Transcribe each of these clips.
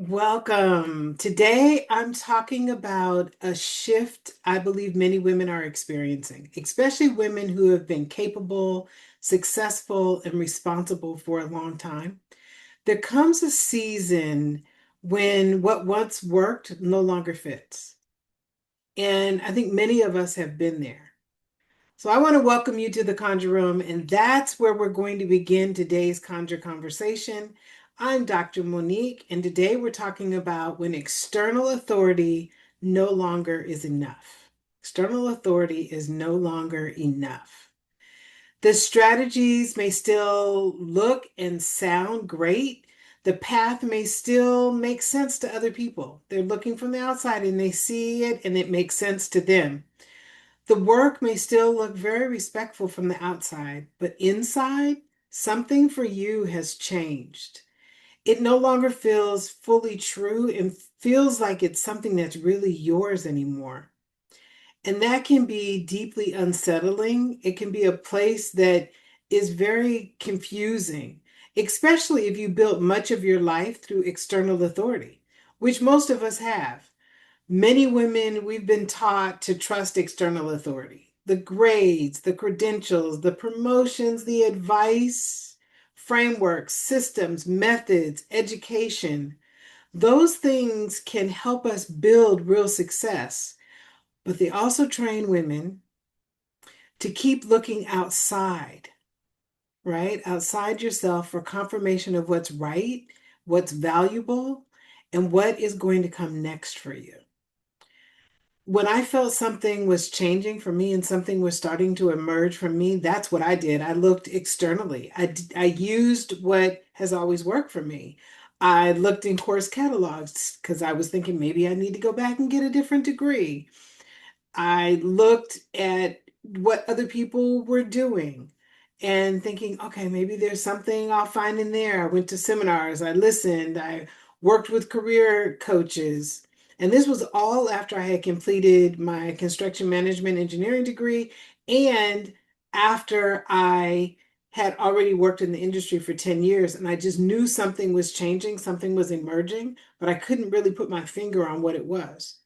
Welcome. Today, I'm talking about a shift I believe many women are experiencing, especially women who have been capable, successful, and responsible for a long time. There comes a season when what once worked no longer fits. And I think many of us have been there. So I want to welcome you to the Conjure Room, and that's where we're going to begin today's Conjure conversation. I'm Dr. Monique, and today we're talking about when external authority no longer is enough. External authority is no longer enough. The strategies may still look and sound great. The path may still make sense to other people. They're looking from the outside and they see it and it makes sense to them. The work may still look very respectful from the outside, but inside, something for you has changed. It no longer feels fully true and feels like it's something that's really yours anymore. And that can be deeply unsettling. It can be a place that is very confusing, especially if you built much of your life through external authority, which most of us have. Many women, we've been taught to trust external authority, the grades, the credentials, the promotions, the advice, frameworks, systems, methods, education. Those things can help us build real success, but they also train women to keep looking outside, right? Outside yourself for confirmation of what's right, what's valuable, and what is going to come next for you. When I felt something was changing for me and something was starting to emerge from me, that's what I did. I looked externally. I used what has always worked for me. I looked in course catalogs because I was thinking maybe I need to go back and get a different degree. I looked at what other people were doing and thinking, okay, maybe there's something I'll find in there. I went to seminars, I listened, I worked with career coaches. And this was all after I had completed my construction management engineering degree and after I had already worked in the industry for 10 years. And I just knew something was changing, something was emerging, but I couldn't really put my finger on what it was.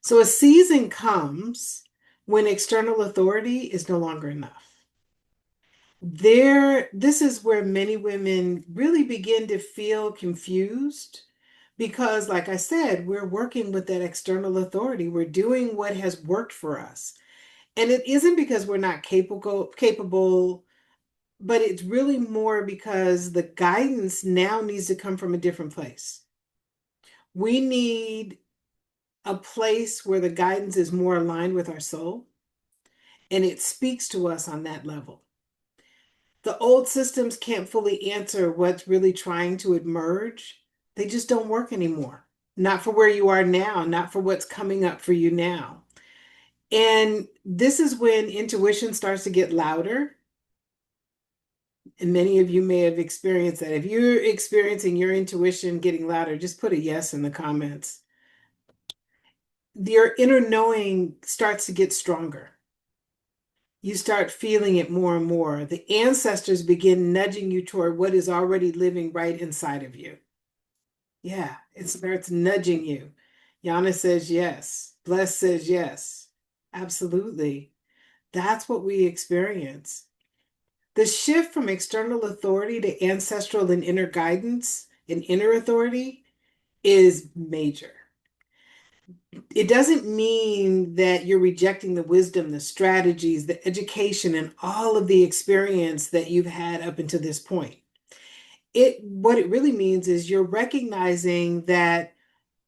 So a season comes when external authority is no longer enough. This is where many women really begin to feel confused because, like I said, we're working with that external authority. We're doing what has worked for us. And it isn't because we're not capable, but it's really more because the guidance now needs to come from a different place. We need a place where the guidance is more aligned with our soul and it speaks to us on that level. The old systems can't fully answer what's really trying to emerge. They just don't work anymore. Not for where you are now, not for what's coming up for you now. And this is when intuition starts to get louder. And many of you may have experienced that. If you're experiencing your intuition getting louder, just put a yes in the comments. Your inner knowing starts to get stronger. You start feeling it more and more. The ancestors begin nudging you toward what is already living right inside of you. Yeah, it starts nudging you. Yana says yes. Bless says yes. Absolutely. That's what we experience. The shift from external authority to ancestral and inner guidance and inner authority is major. It doesn't mean that you're rejecting the wisdom, the strategies, the education, and all of the experience that you've had up until this point. What it really means is you're recognizing that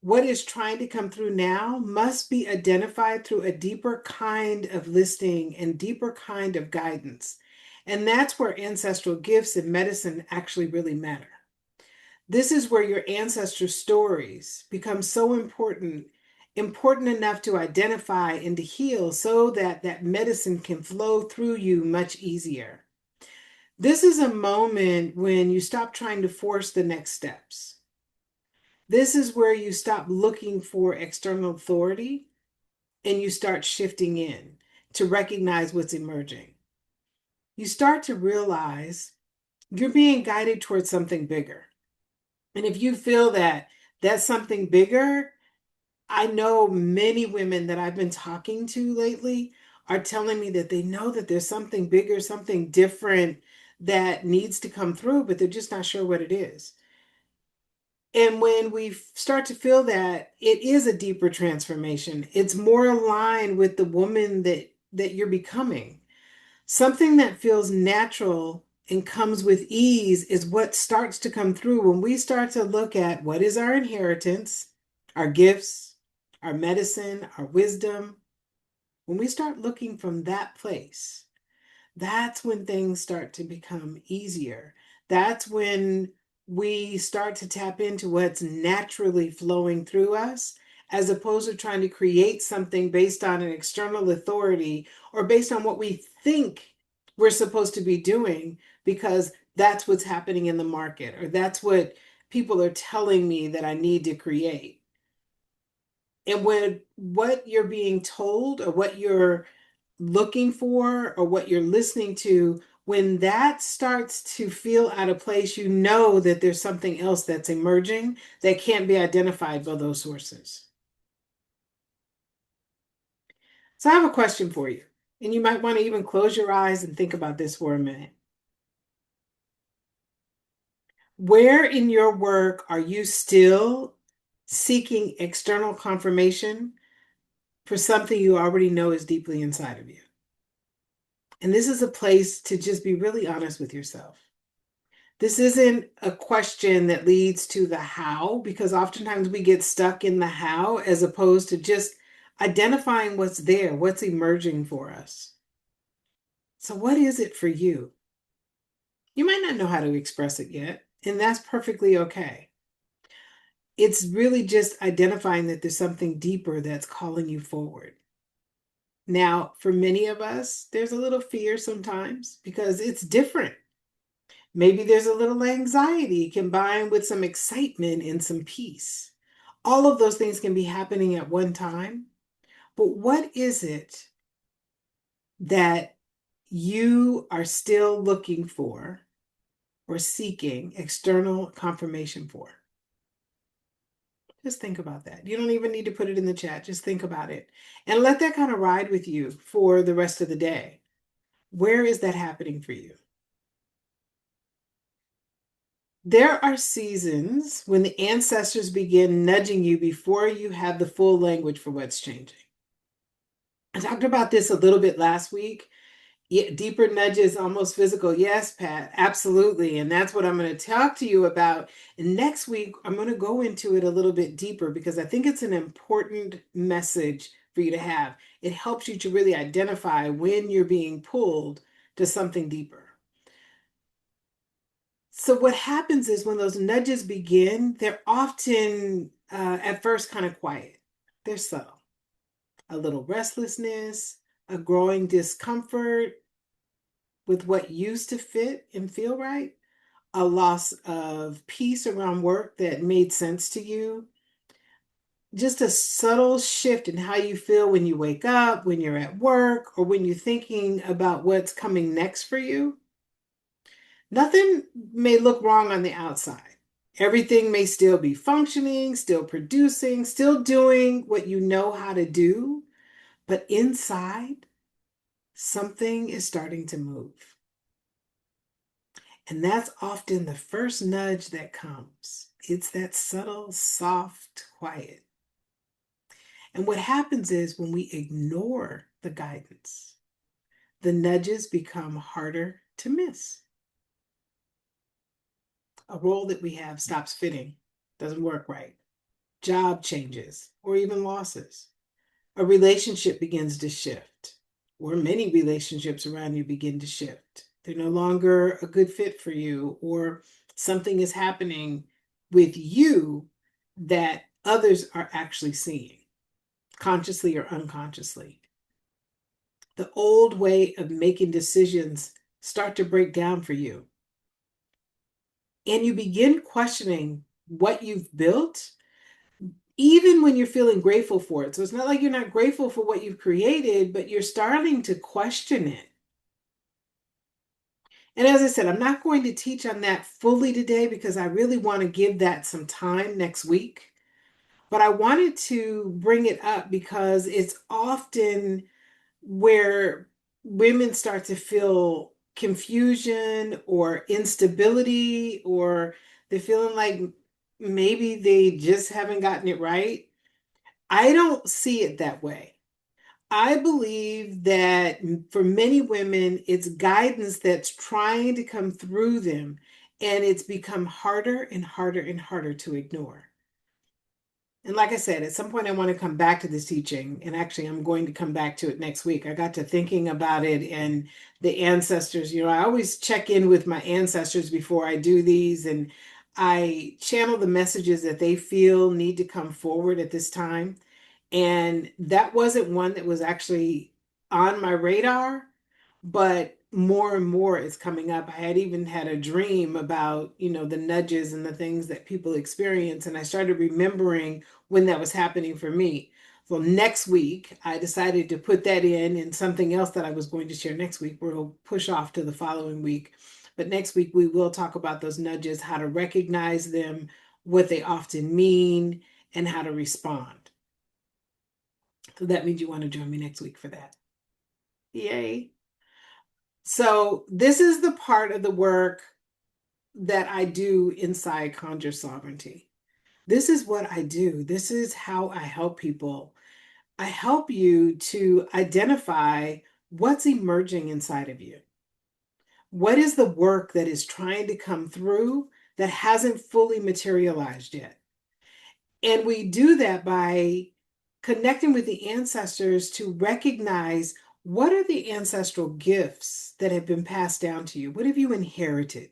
what is trying to come through now must be identified through a deeper kind of listening and deeper kind of guidance. And that's where ancestral gifts and medicine actually really matter. This is where your ancestor stories become so important, important enough to identify and to heal so that that medicine can flow through you much easier. This is a moment when you stop trying to force the next steps. This is where you stop looking for external authority and you start shifting in to recognize what's emerging. You start to realize you're being guided towards something bigger. And if you feel that that's something bigger, I know many women that I've been talking to lately are telling me that they know that there's something bigger, something different that needs to come through, but they're just not sure what it is. And when we start to feel that, it is a deeper transformation. It's more aligned with the woman that you're becoming. Something that feels natural and comes with ease is what starts to come through when we start to look at what is our inheritance, our gifts, our medicine, our wisdom. When we start looking from that place, that's when things start to become easier. That's when we start to tap into what's naturally flowing through us, as opposed to trying to create something based on an external authority or based on what we think we're supposed to be doing because that's what's happening in the market or that's what people are telling me that I need to create. And when what you're being told or what you're looking for or what you're listening to, when that starts to feel out of place, you know that there's something else that's emerging that can't be identified by those sources. So I have a question for you, and you might want to even close your eyes and think about this for a minute. Where in your work are you still seeking external confirmation for something you already know is deeply inside of you? And this is a place to just be really honest with yourself. This isn't a question that leads to the how, because oftentimes we get stuck in the how as opposed to just identifying what's there, what's emerging for us. So, what is it for you? You might not know how to express it yet, and that's perfectly okay. It's really just identifying that there's something deeper that's calling you forward. Now, for many of us, there's a little fear sometimes because it's different. Maybe there's a little anxiety combined with some excitement and some peace. All of those things can be happening at one time. But what is it that you are still looking for or seeking external confirmation for? Just think about that. You don't even need to put it in the chat. Just think about it and let that kind of ride with you for the rest of the day. Where is that happening for you? There are seasons when the ancestors begin nudging you before you have the full language for what's changing. I talked about this a little bit last week. Yeah, deeper nudges, almost physical. Yes, Pat, absolutely. And that's what I'm going to talk to you about. And next week, I'm going to go into it a little bit deeper because I think it's an important message for you to have. It helps you to really identify when you're being pulled to something deeper. So what happens is when those nudges begin, they're often at first kind of quiet. They're subtle. A little restlessness, a growing discomfort with what used to fit and feel right, a loss of peace around work that made sense to you, just a subtle shift in how you feel when you wake up, when you're at work, or when you're thinking about what's coming next for you. Nothing may look wrong on the outside. Everything may still be functioning, still producing, still doing what you know how to do, but inside, something is starting to move. And that's often the first nudge that comes. It's that subtle, soft, quiet. And what happens is when we ignore the guidance, the nudges become harder to miss. A role that we have stops fitting, doesn't work right. Job changes, or even losses. A relationship begins to shift, or many relationships around you begin to shift. They're no longer a good fit for you, or something is happening with you that others are actually seeing, consciously or unconsciously. The old way of making decisions start to break down for you. And you begin questioning what you've built even when you're feeling grateful for it. So it's not like you're not grateful for what you've created, but you're starting to question it. And as I said, I'm not going to teach on that fully today because I really want to give that some time next week. But I wanted to bring it up because it's often where women start to feel confusion or instability, or they're feeling like maybe they just haven't gotten it right. I don't see it that way. I believe that for many women, it's guidance that's trying to come through them, and it's become harder and harder and harder to ignore. And like I said, at some point, I want to come back to this teaching. And actually, I'm going to come back to it next week. I got to thinking about it and the ancestors. I always check in with my ancestors before I do these, and I channel the messages that they feel need to come forward at this time. And that wasn't one that was actually on my radar, but more and more is coming up. I had even had a dream about, the nudges and the things that people experience. And I started remembering when that was happening for me. So next week, I decided to put that in, and something else that I was going to share next week. We'll push off to the following week. But next week, we will talk about those nudges, how to recognize them, what they often mean, and how to respond. So that means you want to join me next week for that. Yay. So this is the part of the work that I do inside Conjure Sovereignty. This is what I do. This is how I help people. I help you to identify what's emerging inside of you. What is the work that is trying to come through that hasn't fully materialized yet? And we do that by connecting with the ancestors to recognize what are the ancestral gifts that have been passed down to you? What have you inherited?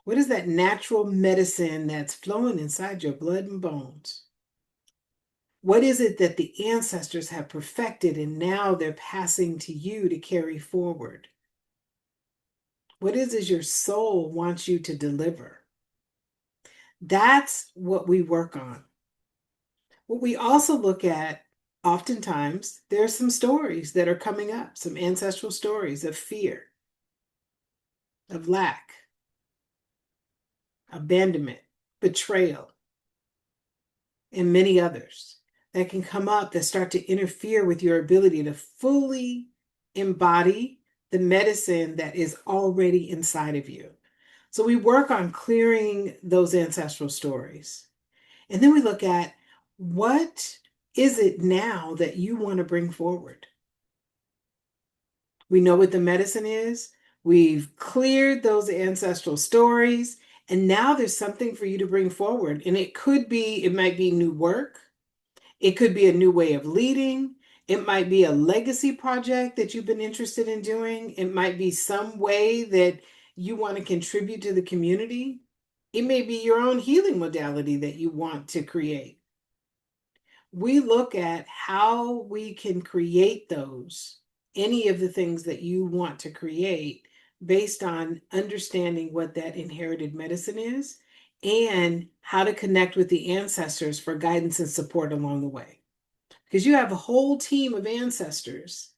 What is that natural medicine that's flowing inside your blood and bones? What is it that the ancestors have perfected and now they're passing to you to carry forward? What is it your soul wants you to deliver? That's what we work on. What we also look at, oftentimes, there's some stories that are coming up, some ancestral stories of fear, of lack, abandonment, betrayal, and many others that can come up that start to interfere with your ability to fully embody the medicine that is already inside of you. So we work on clearing those ancestral stories. And then we look at what is it now that you want to bring forward? We know what the medicine is. We've cleared those ancestral stories. And now there's something for you to bring forward. And it might be new work. It could be a new way of leading. It might be a legacy project that you've been interested in doing. It might be some way that you want to contribute to the community. It may be your own healing modality that you want to create. We look at how we can create any of the things that you want to create based on understanding what that inherited medicine is and how to connect with the ancestors for guidance and support along the way. Because you have a whole team of ancestors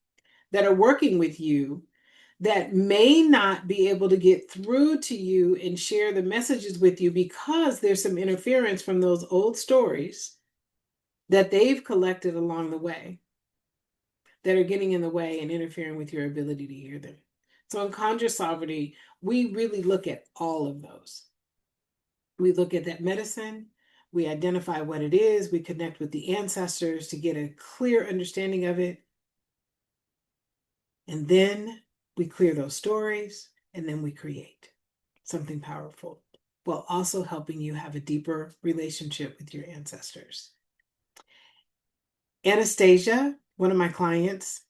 that are working with you that may not be able to get through to you and share the messages with you because there's some interference from those old stories that they've collected along the way that are getting in the way and interfering with your ability to hear them. So in Conjure Sovereignty, we really look at all of those. We look at that medicine, we identify what it is, we connect with the ancestors to get a clear understanding of it, and then we clear those stories, and then we create something powerful, while also helping you have a deeper relationship with your ancestors. Anastasia, one of my clients,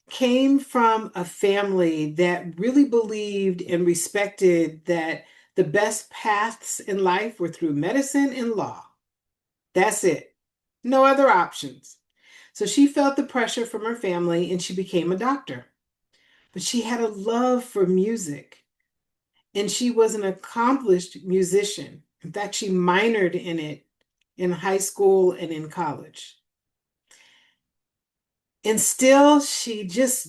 came from a family that really believed and respected that the best paths in life were through medicine and law. That's it. No other options. So she felt the pressure from her family and she became a doctor. But she had a love for music and she was an accomplished musician. In fact, she minored in it in high school and in college. And still, she just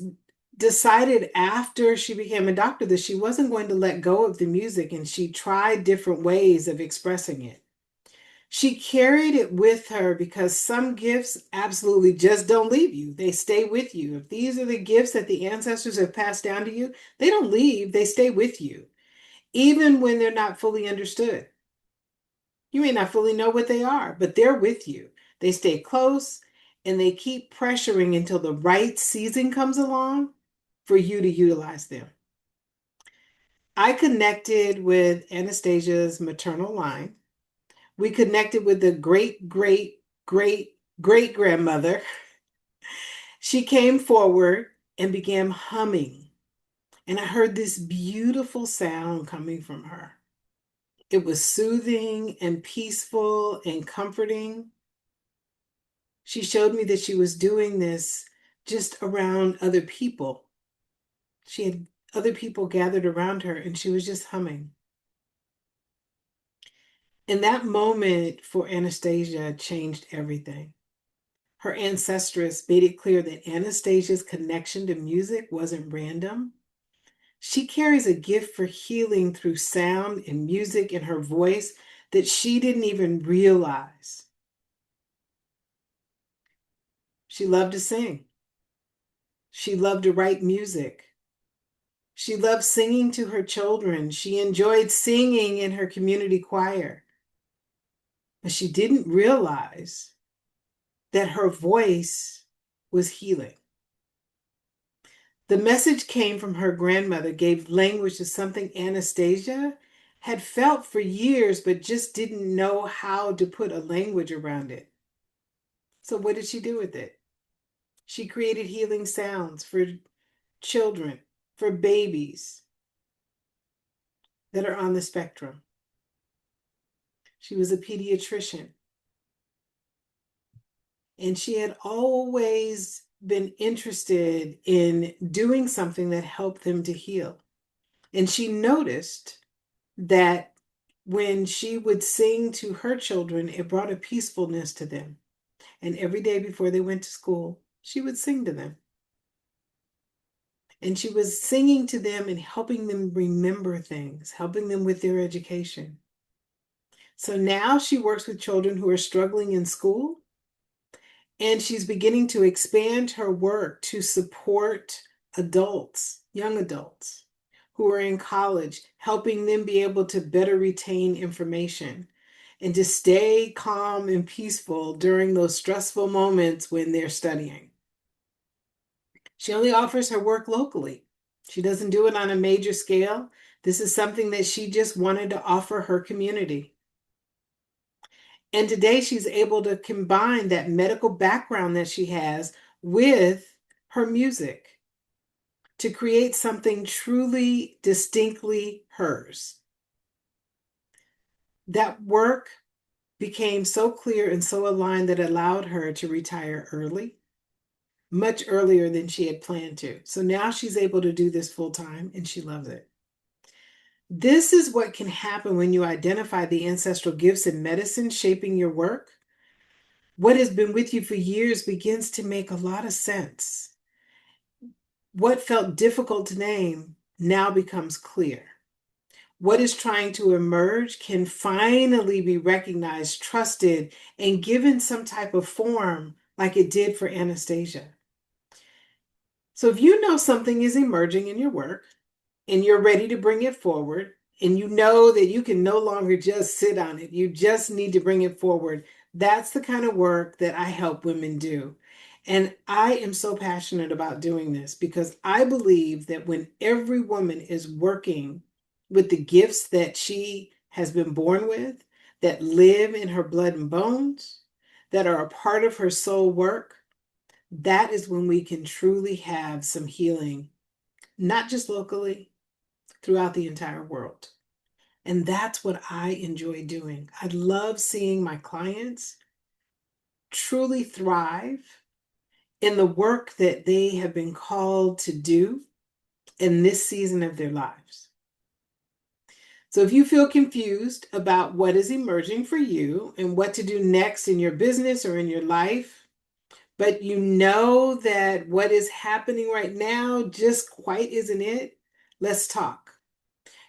decided after she became a doctor that she wasn't going to let go of the music, and she tried different ways of expressing it. She carried it with her because some gifts absolutely just don't leave you. They stay with you. If these are the gifts that the ancestors have passed down to you, they don't leave, they stay with you, even when they're not fully understood. You may not fully know what they are, but they're with you. They stay close and they keep pressuring until the right season comes along for you to utilize them. I connected with Anastasia's maternal line. We connected with the great, great, great, great grandmother. She came forward and began humming, and I heard this beautiful sound coming from her. It was soothing and peaceful and comforting. She showed me that she was doing this just around other people. She had other people gathered around her, and she was just humming. And that moment for Anastasia changed everything. Her ancestress made it clear that Anastasia's connection to music wasn't random. She carries a gift for healing through sound and music in her voice that she didn't even realize. She loved to sing. She loved to write music. She loved singing to her children. She enjoyed singing in her community choir. But she didn't realize that her voice was healing. The message came from her grandmother, gave language to something Anastasia had felt for years, but just didn't know how to put a language around it. So, what did she do with it? She created healing sounds for children, for babies that are on the spectrum. She was a pediatrician, and she had always been interested in doing something that helped them to heal. And she noticed that when she would sing to her children, it brought a peacefulness to them. And every day before they went to school, she would sing to them. And she was singing to them and helping them remember things, helping them with their education. So now she works with children who are struggling in school, and she's beginning to expand her work to support adults, young adults who are in college, helping them be able to better retain information and to stay calm and peaceful during those stressful moments when they're studying. She only offers her work locally. She doesn't do it on a major scale. This is something that she just wanted to offer her community. And today she's able to combine that medical background that she has with her music to create something truly distinctly hers. That work became so clear and so aligned that it allowed her to retire early, much earlier than she had planned to. So now she's able to do this full time, and she loves it. This is what can happen when you identify the ancestral gifts in medicine shaping your work. What has been with you for years begins to make a lot of sense. What felt difficult to name now becomes clear. What is trying to emerge can finally be recognized, trusted, and given some type of form like it did for Anastasia. So if you know something is emerging in your work and you're ready to bring it forward, and you know that you can no longer just sit on it, you just need to bring it forward. That's the kind of work that I help women do. And I am so passionate about doing this because I believe that when every woman is working with the gifts that she has been born with, that live in her blood and bones, that are a part of her soul work, that is when we can truly have some healing, not just locally, throughout the entire world. And that's what I enjoy doing. I love seeing my clients truly thrive in the work that they have been called to do in this season of their lives. So if you feel confused about what is emerging for you and what to do next in your business or in your life, but you know that what is happening right now just quite isn't it, let's talk.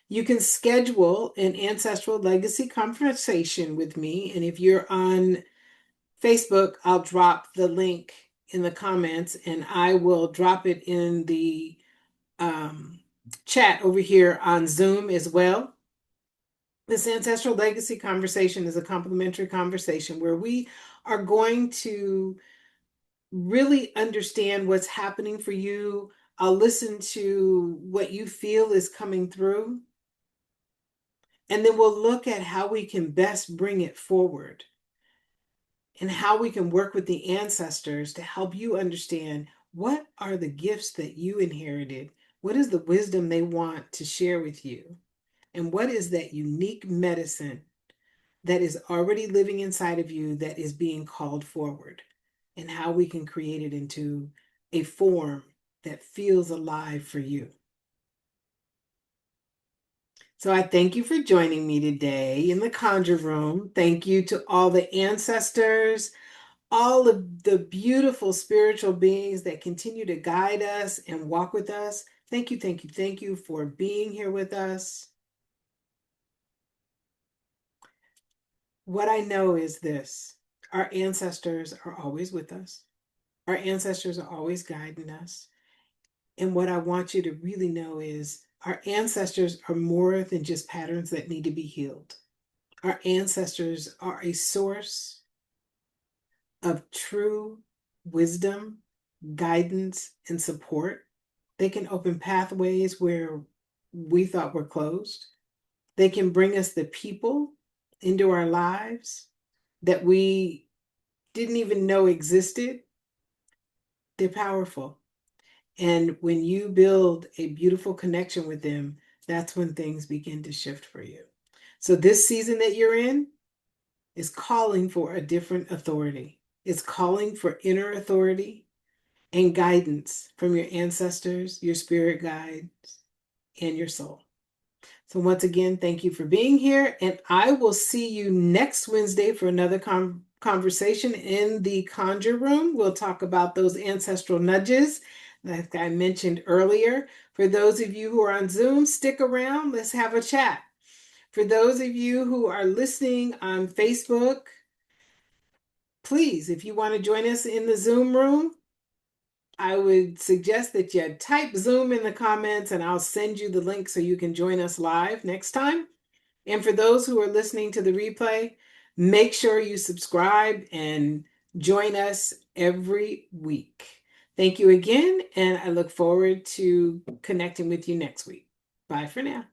You can schedule an ancestral legacy conversation with me. And if you're on Facebook, I'll drop the link in the comments and I will drop it in the chat over here on Zoom as well. This ancestral legacy conversation is a complimentary conversation where we are going to really understand what's happening for you. I'll listen to what you feel is coming through, and then we'll look at how we can best bring it forward and how we can work with the ancestors to help you understand what are the gifts that you inherited, what is the wisdom they want to share with you, and what is that unique medicine that is already living inside of you that is being called forward, and how we can create it into a form that feels alive for you. So I thank you for joining me today in the Conjure Room. Thank you to all the ancestors, all of the beautiful spiritual beings that continue to guide us and walk with us. Thank you, thank you, thank you for being here with us. What I know is this: our ancestors are always with us. Our ancestors are always guiding us. And what I want you to really know is our ancestors are more than just patterns that need to be healed. Our ancestors are a source of true wisdom, guidance, and support. They can open pathways where we thought were closed. They can bring us the people into our lives that we didn't even know existed. They're powerful. And when you build a beautiful connection with them, that's when things begin to shift for you. So this season that you're in is calling for a different authority. It's calling for inner authority and guidance from your ancestors, your spirit guides, and your soul. So once again, thank you for being here, and I will see you next Wednesday for another conversation in the Conjure Room. We'll talk about those ancestral nudges like I mentioned earlier. For those of you who are on Zoom, stick around. Let's have a chat. For those of you who are listening on Facebook, please, if you want to join us in the Zoom room, I would suggest that you type Zoom in the comments and I'll send you the link so you can join us live next time. And for those who are listening to the replay, make sure you subscribe and join us every week. Thank you again, and I look forward to connecting with you next week. Bye for now.